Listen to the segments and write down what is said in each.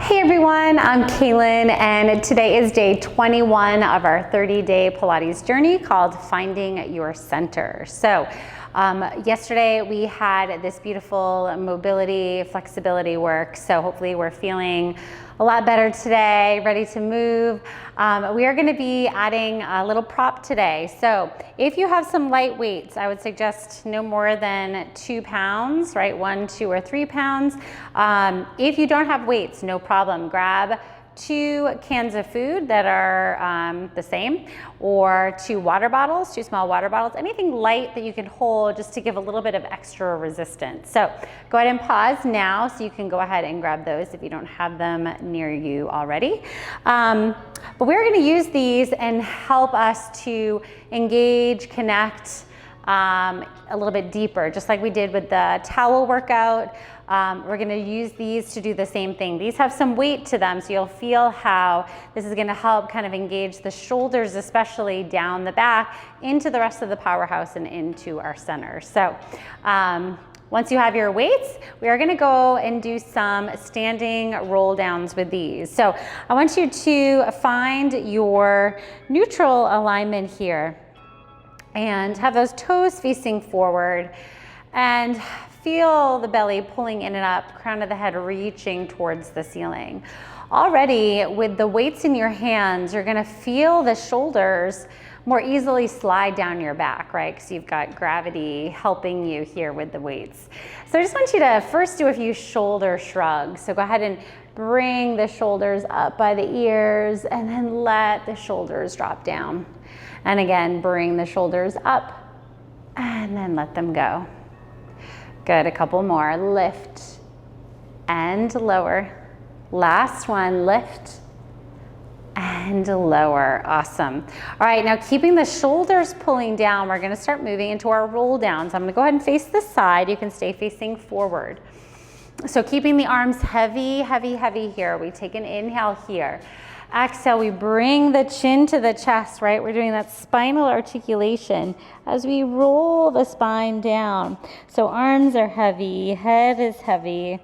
Hey everyone, I'm Kaylin, and today is day 21 of our 30-day Pilates journey called Finding Your Center. So yesterday we had this beautiful mobility, flexibility work, so hopefully we're feeling a lot better today, ready to move. We are gonna be adding a little prop today. So if you have some light weights, I would suggest no more than 2 pounds, right? 1, 2, or 3 pounds. If you don't have weights, no problem. Grab 2 cans of food that are the same, or 2 water bottles, 2 small water bottles, anything light that you can hold just to give a little bit of extra resistance. So go ahead and pause now so you can go ahead and grab those if you don't have them near you already. But we're gonna use these and help us to engage, connect a little bit deeper, just like we did with the towel workout. We're gonna use these to do the same thing. These have some weight to them, so you'll feel how this is gonna help kind of engage the shoulders, especially down the back, into the rest of the powerhouse and into our center. So once you have your weights, we are gonna go and do some standing roll downs with these. So I want you to find your neutral alignment here and have those toes facing forward and feel the belly pulling in and up, crown of the head reaching towards the ceiling. Already with the weights in your hands, you're gonna feel the shoulders more easily slide down your back, right? Because you've got gravity helping you here with the weights. So I just want you to first do a few shoulder shrugs. So go ahead and bring the shoulders up by the ears and then let the shoulders drop down. And again, bring the shoulders up and then let them go. Good, a couple more. Lift and lower. Last one, lift and lower. Awesome. All right, now keeping the shoulders pulling down, we're gonna start moving into our roll downs. I'm gonna go ahead and face this side. You can stay facing forward. So keeping the arms heavy, heavy, heavy here. We take an inhale here. Exhale, we bring the chin to the chest, right? We're doing that spinal articulation as we roll the spine down. So arms are heavy, head is heavy,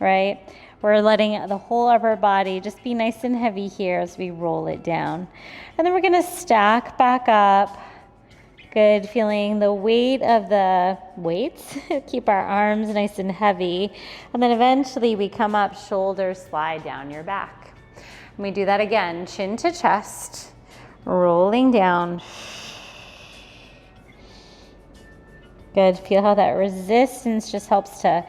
right? We're letting the whole of our body just be nice and heavy here as we roll it down. And then we're gonna stack back up. Good, feeling the weight of the weights. Keep our arms nice and heavy. And then eventually we come up, shoulders slide down your back. And we do that again, chin to chest, rolling down. Good, feel how that resistance just helps to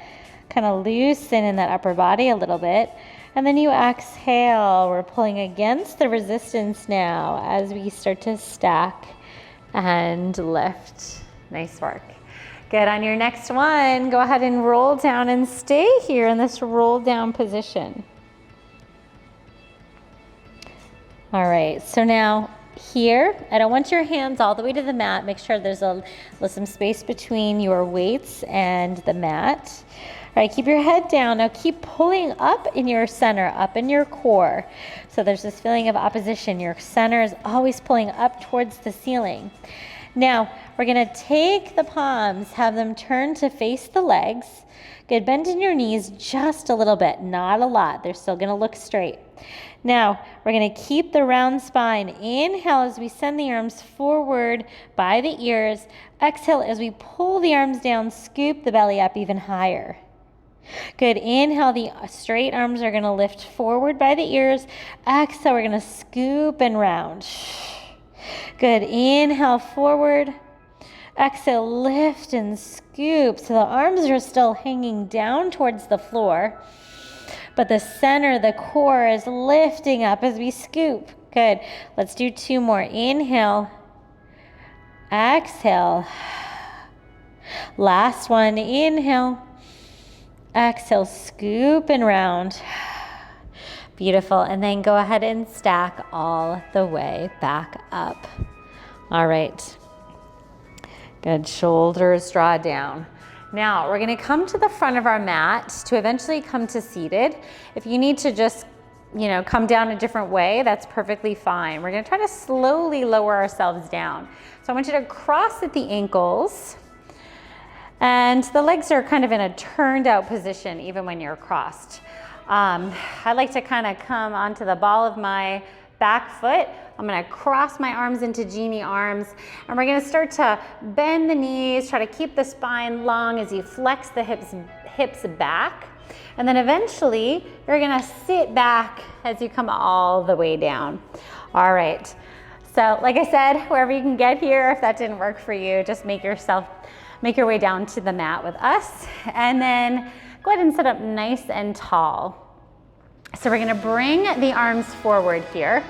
kind of loosen in that upper body a little bit. And then you exhale, we're pulling against the resistance now as we start to stack and lift. Nice work. Good, on your next one, go ahead and roll down and stay here in this roll down position. All right, so now here, I don't want your hands all the way to the mat. Make sure there's some space between your weights and the mat. All right, keep your head down. Now keep pulling up in your center, up in your core. So there's this feeling of opposition. Your center is always pulling up towards the ceiling. Now, we're gonna take the palms, have them turn to face the legs. Good, bend in your knees just a little bit, not a lot. They're still gonna look straight. Now, we're gonna keep the round spine. Inhale as we send the arms forward by the ears. Exhale as we pull the arms down, scoop the belly up even higher. Good, inhale, the straight arms are gonna lift forward by the ears. Exhale, we're gonna scoop and round. Good, inhale forward. Exhale, lift and scoop. So the arms are still hanging down towards the floor, but the center, the core is lifting up as we scoop. Good, let's do 2 more. Inhale, exhale. Last one, inhale, exhale, scoop and round. Beautiful, and then go ahead and stack all the way back up. All right, good, shoulders draw down. Now we're gonna come to the front of our mat to eventually come to seated. If you need to just, come down a different way, that's perfectly fine. We're gonna try to slowly lower ourselves down. So I want you to cross at the ankles, and the legs are kind of in a turned out position even when you're crossed. I like to kind of come onto the ball of my back foot. I'm gonna cross my arms into genie arms, and we're gonna start to bend the knees, try to keep the spine long as you flex the hips back. And then eventually, you're gonna sit back as you come all the way down. All right, so like I said, wherever you can get here, if that didn't work for you, just make your way down to the mat with us, and then go ahead and sit up nice and tall. So we're gonna bring the arms forward here,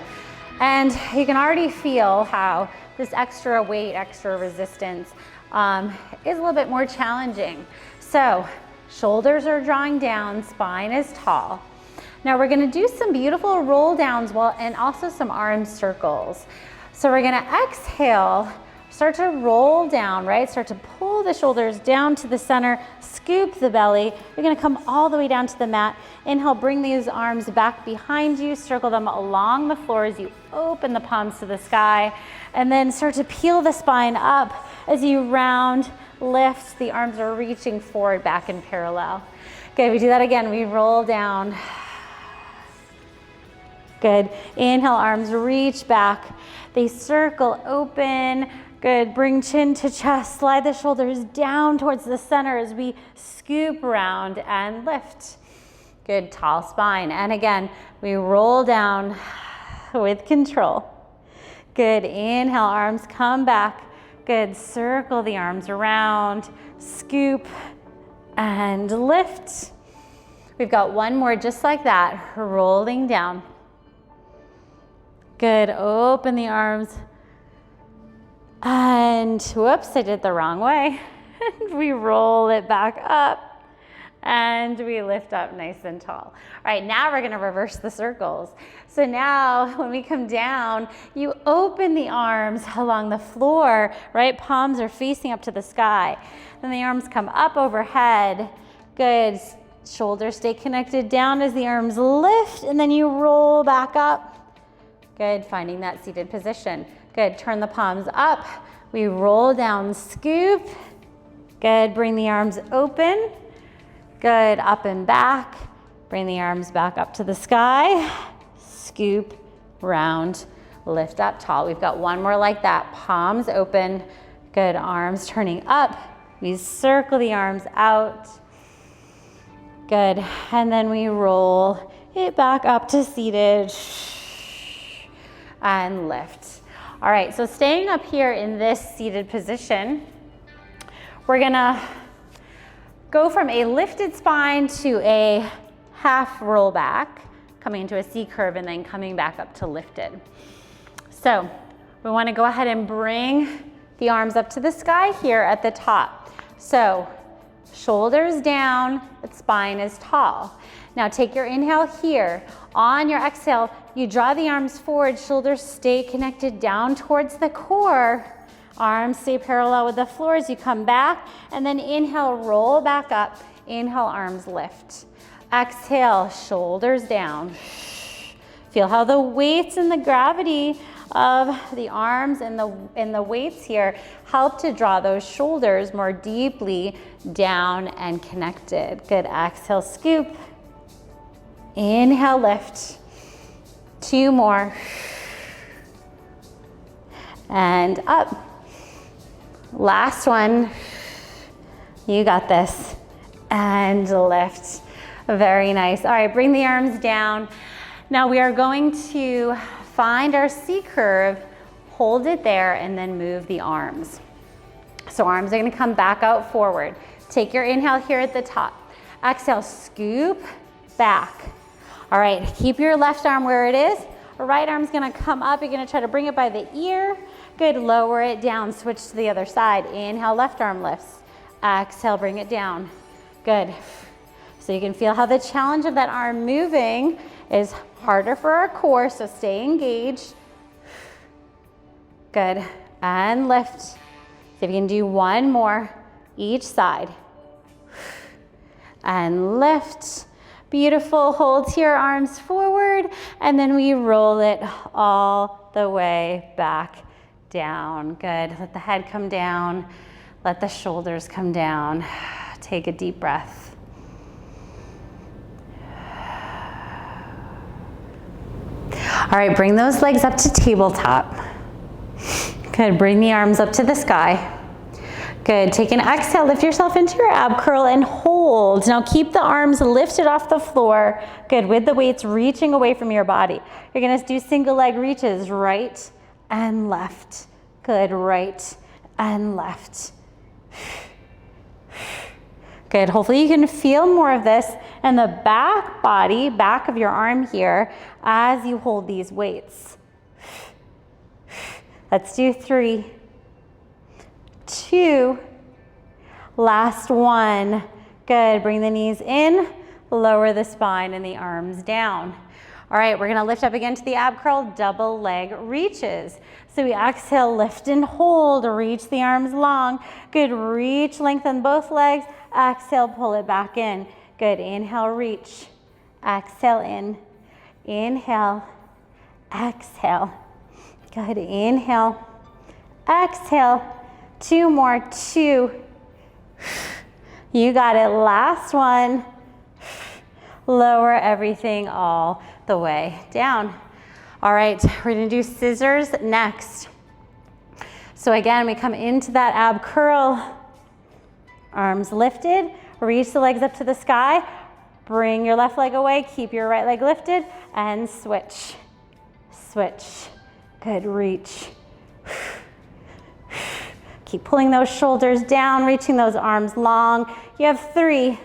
and you can already feel how this extra weight, extra resistance is a little bit more challenging. So shoulders are drawing down, spine is tall. Now we're gonna do some beautiful roll downs and also some arm circles. So we're gonna exhale, start to roll down, right? Start to pull the shoulders down to the center, scoop the belly. You're gonna come all the way down to the mat. Inhale, bring these arms back behind you, circle them along the floor as you open the palms to the sky, and then start to peel the spine up as you round, lift. The arms are reaching forward, back in parallel. Good, we do that again. We roll down. Good, inhale, arms reach back. They circle open. Good, bring chin to chest, slide the shoulders down towards the center as we scoop around and lift. Good, tall spine. And again, we roll down with control. Good, inhale, arms come back. Good, circle the arms around, scoop and lift. We've got one more just like that, rolling down. Good, open the arms. And whoops, I did the wrong way. We roll it back up and we lift up nice and tall. All right, now we're gonna reverse the circles. So now when we come down, you open the arms along the floor, right? Palms are facing up to the sky. Then the arms come up overhead. Good, shoulders stay connected down as the arms lift, and then you roll back up. Good, finding that seated position. Good, turn the palms up. We roll down, scoop. Good, bring the arms open. Good, up and back. Bring the arms back up to the sky. Scoop, round, lift up tall. We've got one more like that. Palms open. Good, arms turning up. We circle the arms out. Good, and then we roll it back up to seated. And lift. All right, so staying up here in this seated position, we're gonna go from a lifted spine to a half roll back, coming into a C curve and then coming back up to lifted. So we wanna go ahead and bring the arms up to the sky here at the top. So shoulders down, but spine is tall. Now take your inhale here. On your exhale, you draw the arms forward, shoulders stay connected down towards the core. Arms stay parallel with the floor as you come back, and then inhale, roll back up. Inhale, arms lift. Exhale, shoulders down. Feel how the weights and the gravity of the arms and the weights here help to draw those shoulders more deeply down and connected. Good, exhale, scoop. Inhale, lift. Two more. And up. Last one. You got this. And lift. Very nice. All right, bring the arms down. Now we are going to find our C curve, hold it there, and then move the arms. So arms are gonna come back out forward. Take your inhale here at the top. Exhale, scoop back. All right, keep your left arm where it is. Right arm's gonna come up. You're gonna try to bring it by the ear. Good, lower it down, switch to the other side. Inhale, left arm lifts. Exhale, bring it down. Good. So you can feel how the challenge of that arm moving is harder for our core, so stay engaged. Good, and lift. See if you can do one more each side. And lift. Beautiful, hold here, arms forward, and then we roll it all the way back down. Good, let the head come down, let the shoulders come down. Take a deep breath. All right, bring those legs up to tabletop. Good, bring the arms up to the sky. Good, take an exhale, lift yourself into your ab curl and hold. Now keep the arms lifted off the floor. Good, with the weights reaching away from your body. You're gonna do single leg reaches, right and left. Good, right and left. Good, hopefully you can feel more of this in the back body, back of your arm here as you hold these weights. Let's do 3, 2, last one. Good, bring the knees in, lower the spine and the arms down. All right, we're gonna lift up again to the ab curl, double leg reaches. So we exhale, lift and hold, reach the arms long. Good, reach, lengthen both legs. Exhale, pull it back in. Good, inhale, reach. Exhale in, inhale, exhale. Good, inhale, exhale. 2 more, 2. You got it, last one. Lower everything all the way down. All right, we're gonna do scissors next. So again, we come into that ab curl, arms lifted, reach the legs up to the sky, bring your left leg away, keep your right leg lifted, and switch, switch. Good, reach. Keep pulling those shoulders down, reaching those arms long. You have 3,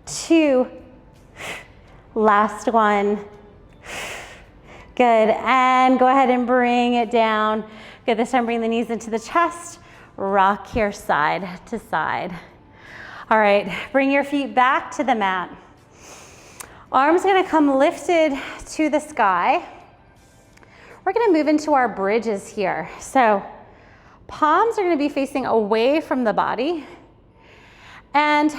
2, last one. Good, and go ahead and bring it down. Good, this time bring the knees into the chest, rock here side to side. All right, bring your feet back to the mat. Arms gonna come lifted to the sky. We're gonna move into our bridges here. So palms are gonna be facing away from the body. And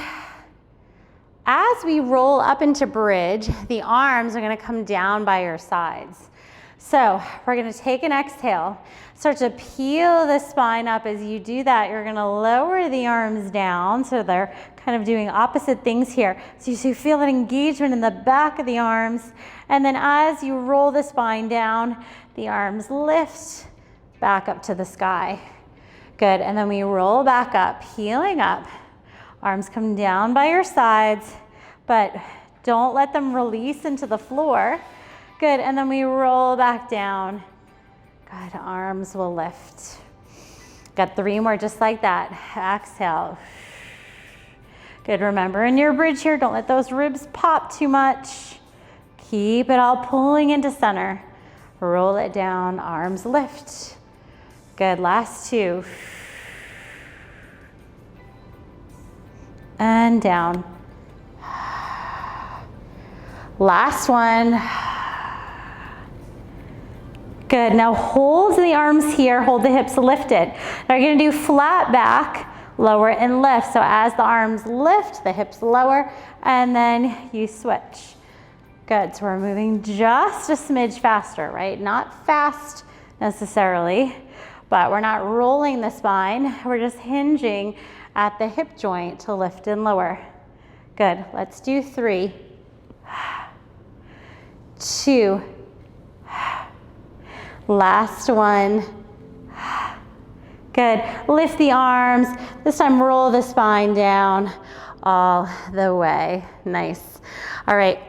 as we roll up into bridge, the arms are gonna come down by your sides. So we're gonna take an exhale, start to peel the spine up. As you do that, you're gonna lower the arms down. So they're kind of doing opposite things here. So you feel that engagement in the back of the arms. And then as you roll the spine down, the arms lift back up to the sky. Good, and then we roll back up, heeling up. Arms come down by your sides, but don't let them release into the floor. Good, and then we roll back down. Good, arms will lift. Got 3 more just like that. Exhale. Good, remember in your bridge here, don't let those ribs pop too much. Keep it all pulling into center. Roll it down, arms lift. Good, last 2. And down. Last one. Good, now hold the arms here, hold the hips lifted. Now you're gonna do flat back, lower and lift. So as the arms lift, the hips lower, and then you switch. Good, so we're moving just a smidge faster, right? Not fast necessarily, but we're not rolling the spine. We're just hinging at the hip joint to lift and lower. Good, let's do 3, 2, last one. Good, lift the arms. This time roll the spine down all the way. Nice. All right,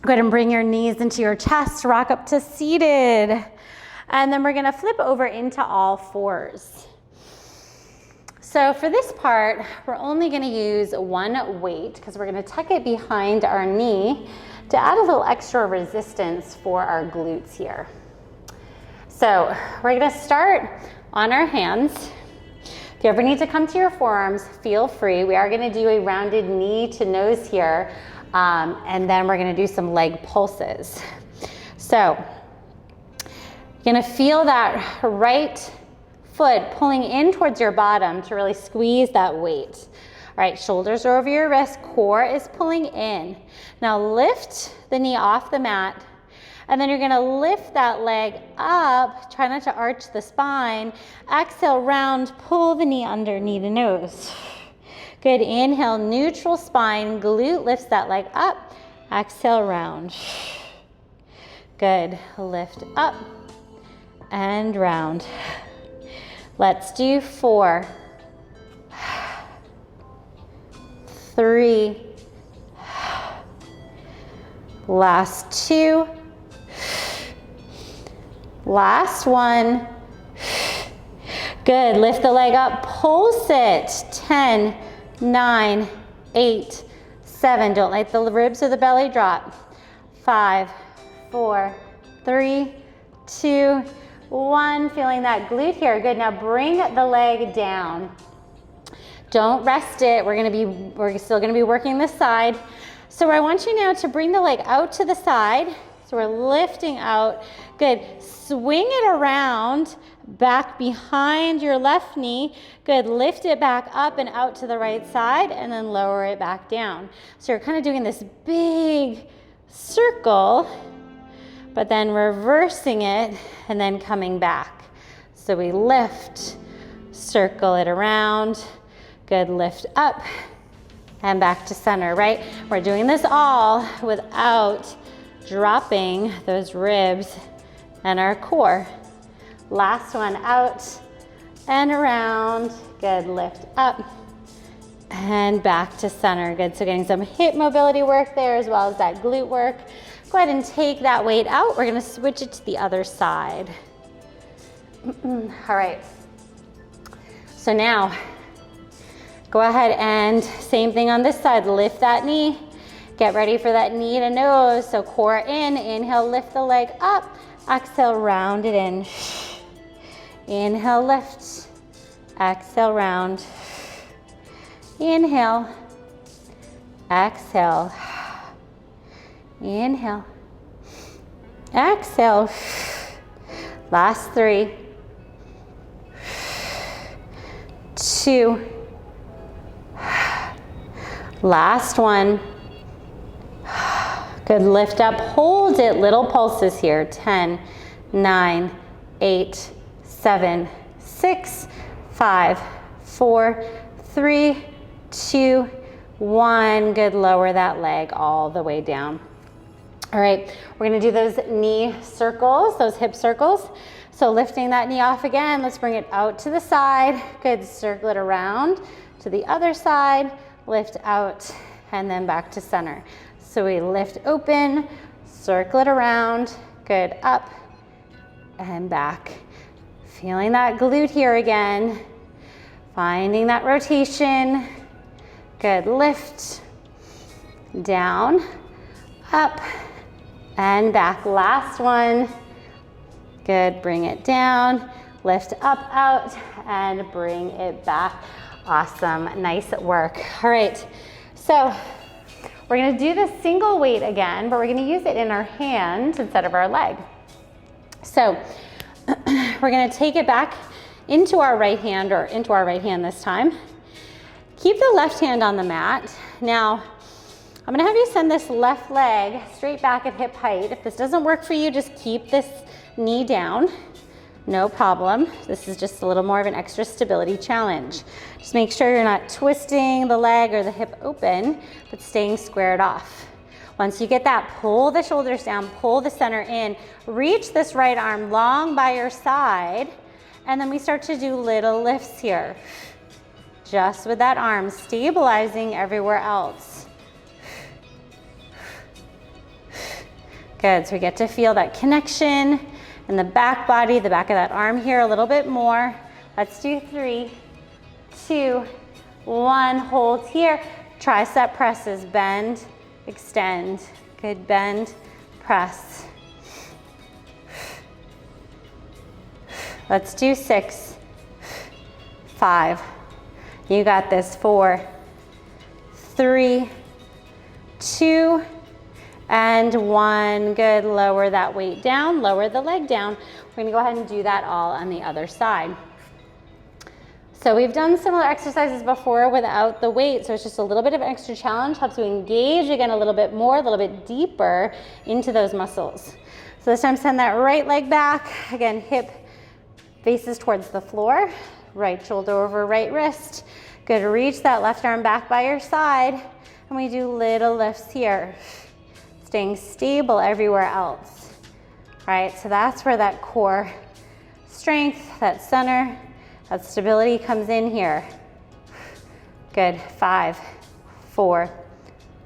go ahead and bring your knees into your chest, rock up to seated. And then we're gonna flip over into all 4s. So for this part, we're only gonna use 1 weight because we're gonna tuck it behind our knee to add a little extra resistance for our glutes here. So we're gonna start on our hands. If you ever need to come to your forearms, feel free. We are gonna do a rounded knee to nose here, and then we're gonna do some leg pulses. So you're gonna feel that right foot pulling in towards your bottom to really squeeze that weight. All right, shoulders are over your wrist, core is pulling in. Now lift the knee off the mat, and then you're gonna lift that leg up, try not to arch the spine. Exhale, round, pull the knee under, knee to nose. Good, inhale, neutral spine, glute lifts that leg up. Exhale, round. Good, lift up and round. Let's do 4, 3, last 2, last 1. Good, lift the leg up, pulse it. 10, 9, 8, 7. Don't let the ribs or the belly drop. 5, 4, 3, 2, 1. Feeling that glute here. Good, now bring the leg down. Don't rest it. We're still gonna be working this side. So I want you now to bring the leg out to the side. So we're lifting out. Good, swing it around, back behind your left knee. Good, lift it back up and out to the right side and then lower it back down. So you're kind of doing this big circle, but then reversing it and then coming back. So we lift, circle it around. Good, lift up and back to center, right? We're doing this all without dropping those ribs and our core. Last one, out and around. Good, lift up and back to center. Good, so getting some hip mobility work there as well as that glute work. Go ahead and take that weight out. We're gonna switch it to the other side. All right, so now go ahead and same thing on this side, lift that knee. Get ready for that knee to nose. So core in, inhale, lift the leg up. Exhale, round it in. Inhale, lift. Exhale, round. Inhale. Exhale. Inhale. Exhale. Last 3, 2. Last 1. Good, lift up, hold it, little pulses here. 10, 9, 8, 7, 6, 5, 4, 3, 2, 1. Good, lower that leg all the way down. All right, we're gonna do those knee circles, those hip circles. So lifting that knee off again, let's bring it out to the side. Good, circle it around to the other side, lift out, and then back to center. So we lift open, circle it around, good, up and back. Feeling that glute here again. Finding that rotation. Good, lift, down, up, and back. Last one. Good, bring it down, lift up, out, and bring it back. Awesome, nice work. All right, so we're gonna do the single weight again, but we're gonna use it in our hand instead of our leg. So we're gonna take it back into our right hand, or into our right hand this time. Keep the left hand on the mat. Now, I'm gonna have you send this left leg straight back at hip height. If this doesn't work for you, just keep this knee down. No problem. This is just a little more of an extra stability challenge. Just make sure you're not twisting the leg or the hip open, but staying squared off. Once you get that, pull the shoulders down, pull the center in, reach this right arm long by your side, and then we start to do little lifts here. Just with that arm, stabilizing everywhere else. Good, so we get to feel that connection in the back body, the back of that arm here a little bit more. Let's do 3, 2, 1, hold here. Tricep presses, bend, extend. Good, bend, press. Let's do 6, 5. You got this. 4, 3, 2, and 1. Good, lower that weight down, lower the leg down. We're gonna go ahead and do that all on the other side. So we've done similar exercises before without the weight, so it's just a little bit of an extra challenge, helps you engage again a little bit more, a little bit deeper into those muscles. So this time send that right leg back. Again, hip faces towards the floor, right shoulder over right wrist. Good, reach that left arm back by your side, and we do little lifts here. Staying stable everywhere else. All right, so that's where that core strength, that center, that stability comes in here. Good, 5, 4,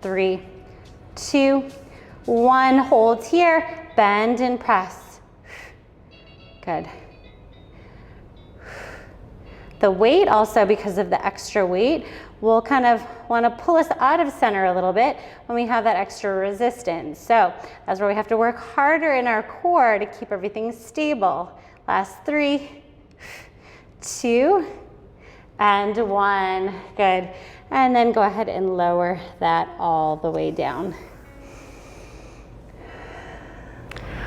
3, 2, 1. Hold here, bend and press. Good. The weight also, because of the extra weight, will kind of want to pull us out of center a little bit when we have that extra resistance. So that's where we have to work harder in our core to keep everything stable. Last 3, 2, and 1. Good. And then go ahead and lower that all the way down.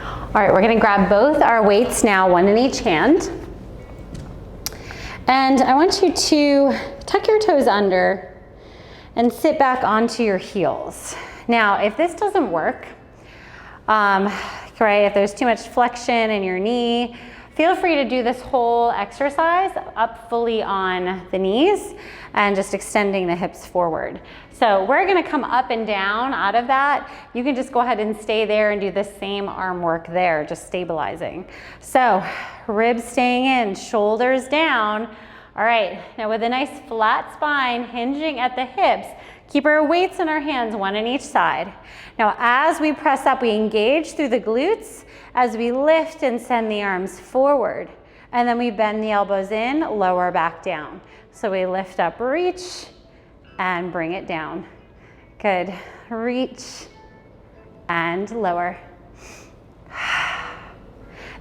All right, we're going to grab both our weights now, one in each hand. And I want you to tuck your toes under and sit back onto your heels. Now, if this doesn't work, right, if there's too much flexion in your knee, feel free to do this whole exercise up fully on the knees and just extending the hips forward. So we're gonna come up and down out of that. You can just go ahead and stay there and do the same arm work there, just stabilizing. So ribs staying in, shoulders down. All right, now with a nice flat spine, hinging at the hips, keep our weights in our hands, one on each side. Now as we press up, we engage through the glutes as we lift and send the arms forward. And then we bend the elbows in, lower back down. So we lift up, reach, and bring it down. Good, reach, and lower.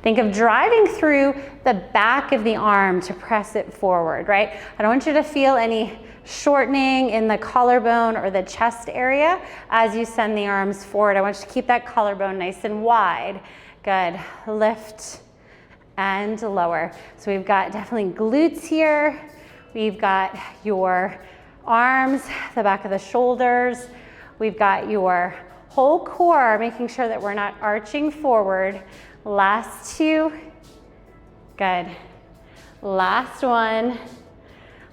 Think of driving through the back of the arm to press it forward, right? I don't want you to feel any shortening in the collarbone or the chest area as you send the arms forward. I want you to keep that collarbone nice and wide. Good, lift and lower. So we've got definitely glutes here. We've got your arms, the back of the shoulders. We've got your whole core, making sure that we're not arching forward. Last 2, good. Last 1,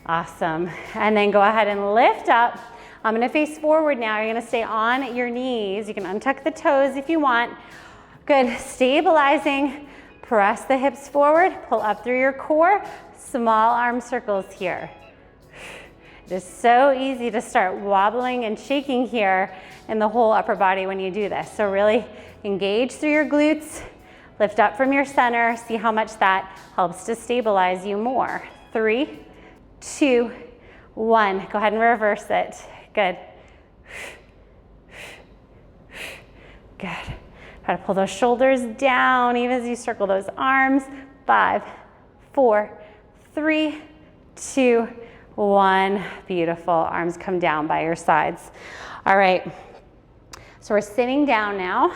awesome. And then go ahead and lift up. I'm gonna face forward now. You're gonna stay on your knees. You can untuck the toes if you want. Good, stabilizing. Press the hips forward, pull up through your core. Small arm circles here. It is so easy to start wobbling and shaking here in the whole upper body when you do this. So really engage through your glutes. Lift up from your center, see how much that helps to stabilize you more. 3, 2, 1. Go ahead and reverse it. Good. Good. Try to pull those shoulders down even as you circle those arms. 5, 4, 3, 2, 1. Beautiful. Arms come down by your sides. All right. So we're sitting down now.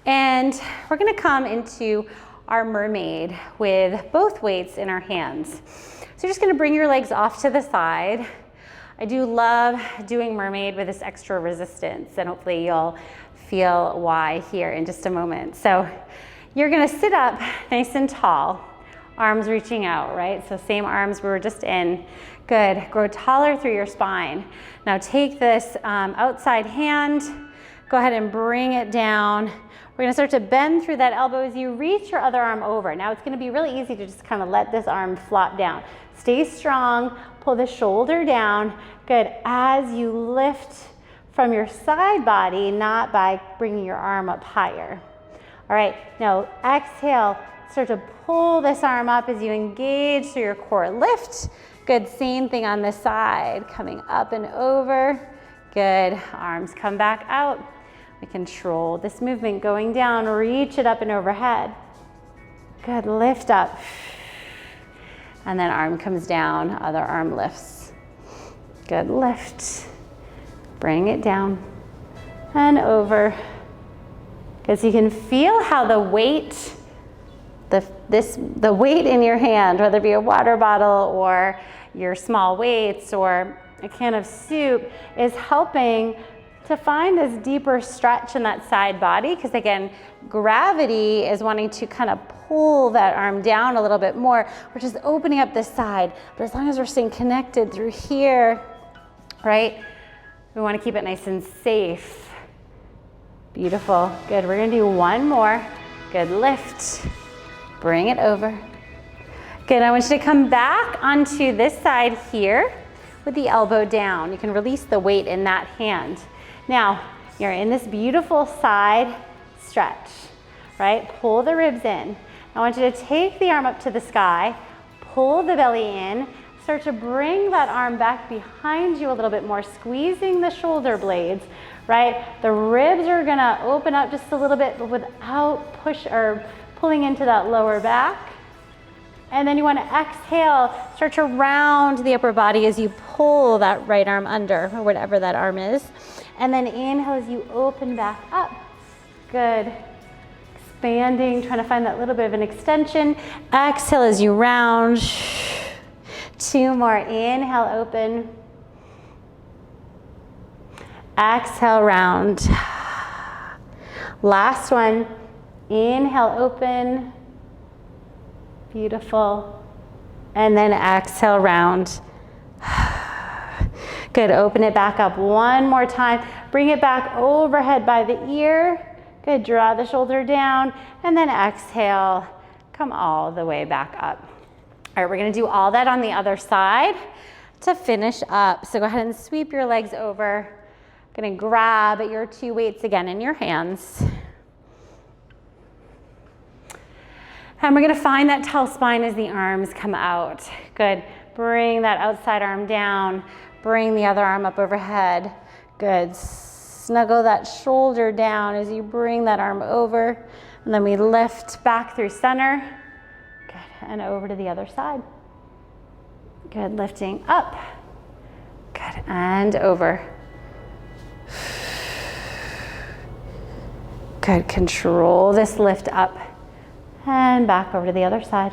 And we're gonna come into our mermaid with both weights in our hands. So you're just gonna bring your legs off to the side. I do love doing mermaid with this extra resistance, and hopefully you'll feel why here in just a moment. So you're gonna sit up nice and tall, arms reaching out, right? So same arms we were just in. Good, grow taller through your spine. Now take this outside hand, go ahead and bring it down. We're gonna start to bend through that elbow as you reach your other arm over. Now it's gonna be really easy to just kind of let this arm flop down. Stay strong, pull the shoulder down. Good, as you lift from your side body, not by bringing your arm up higher. All right, now exhale, start to pull this arm up as you engage through your core. Lift, good, same thing on this side, coming up and over. Good, arms come back out. We control this movement going down, reach it up and overhead. Good, lift up. And then arm comes down, other arm lifts. Good, lift. Bring it down and over. Good, so you can feel how the weight, the weight in your hand, whether it be a water bottle or your small weights or a can of soup, is helping to find this deeper stretch in that side body, because again, gravity is wanting to kind of pull that arm down a little bit more. We're just opening up this side, but as long as we're staying connected through here, right? We want to keep it nice and safe. Beautiful, good. We're gonna do one more. Good, lift, bring it over. Good, I want you to come back onto this side here with the elbow down. You can release the weight in that hand. Now, you're in this beautiful side stretch, right? Pull the ribs in. I want you to take the arm up to the sky, pull the belly in, start to bring that arm back behind you a little bit more, squeezing the shoulder blades, right? The ribs are gonna open up just a little bit, but without push or pulling into that lower back. And then you want to exhale, start to round the upper body as you pull that right arm under, or whatever that arm is. And then inhale as you open back up. Good. Expanding, trying to find that little bit of an extension. Exhale as you round. 2 more. Inhale, open. Exhale, round. Last one. Inhale, open. Beautiful. And then exhale, round. Good, open it back up one more time. Bring it back overhead by the ear. Good, draw the shoulder down. And then exhale, come all the way back up. All right, we're gonna do all that on the other side to finish up. So go ahead and sweep your legs over. Gonna grab your 2 weights again in your hands. And we're gonna find that tall spine as the arms come out. Good, bring that outside arm down, bring the other arm up overhead. Good, snuggle that shoulder down as you bring that arm over. And then we lift back through center. Good, and over to the other side. Good, lifting up. Good, and over. Good, control this lift up. And back over to the other side.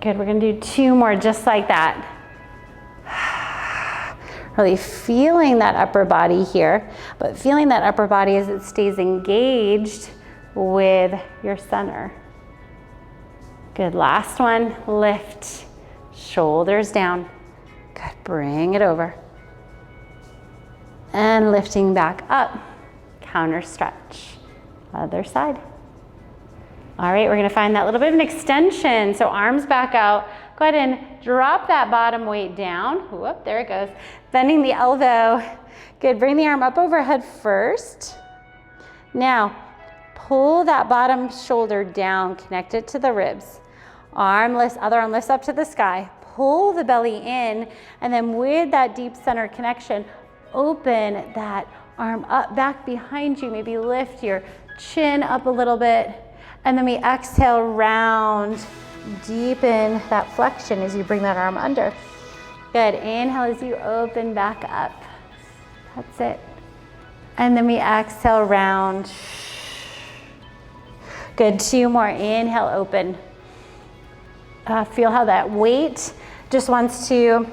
Good, we're gonna do 2 more just like that. Really feeling that upper body here, but feeling that upper body as it stays engaged with your center. Good, last one, lift, shoulders down. Good, bring it over. And lifting back up, counter stretch, other side. All right, we're gonna find that little bit of an extension. So arms back out. Go ahead and drop that bottom weight down. Whoop, there it goes. Bending the elbow. Good, bring the arm up overhead first. Now, pull that bottom shoulder down, connect it to the ribs. Arm lifts, other arm lifts up to the sky. Pull the belly in, and then with that deep center connection, open that arm up, back behind you. Maybe lift your chin up a little bit. And then we exhale, round, deepen that flexion as you bring that arm under. Good, inhale as you open back up. That's it. And then we exhale, round. Good, 2 more, inhale, open. Feel how that weight just wants to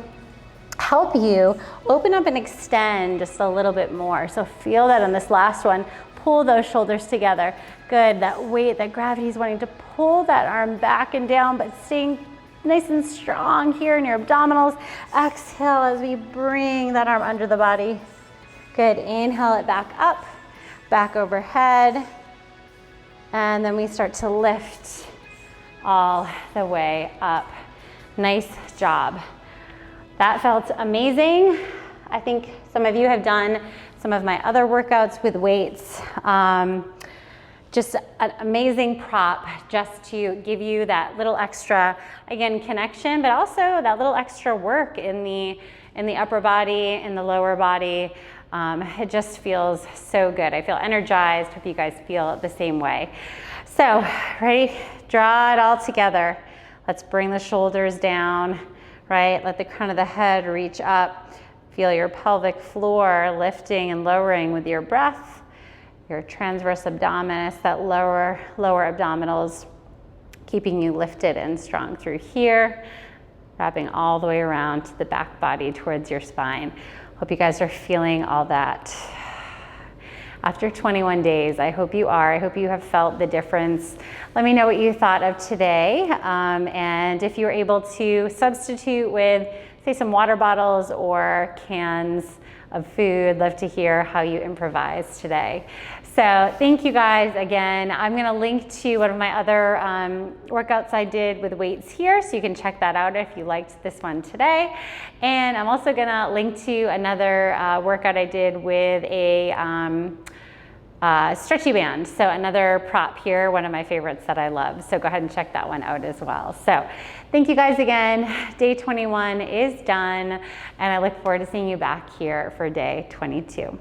help you open up and extend just a little bit more. So feel that on this last one. Pull those shoulders together. Good, that weight, that gravity is wanting to pull that arm back and down, but staying nice and strong here in your abdominals. Exhale as we bring that arm under the body. Good, inhale it back up, back overhead. And then we start to lift all the way up. Nice job. That felt amazing. I think some of you have done some of my other workouts with weights. Just an amazing prop just to give you that little extra, again, connection, but also that little extra work in the upper body, in the lower body. It just feels so good. I feel energized. Hope you guys feel the same way. So, ready? Draw it all together. Let's bring the shoulders down, right? Let the crown of the head reach up. Feel your pelvic floor lifting and lowering with your breath. Your transverse abdominis, that lower abdominals, keeping you lifted and strong through here, wrapping all the way around to the back body towards your spine. Hope you guys are feeling all that. After 21 days, I hope you are. I hope you have felt the difference. Let me know what you thought of today. And if you were able to substitute with, say, some water bottles or cans of food, love to hear how you improvised today. So thank you guys again. I'm gonna link to one of my other workouts I did with weights here, so you can check that out if you liked this one today. And I'm also gonna link to another workout I did with a stretchy band. So another prop here, one of my favorites that I love. So go ahead and check that one out as well. So thank you guys again. Day 21 is done, and I look forward to seeing you back here for day 22.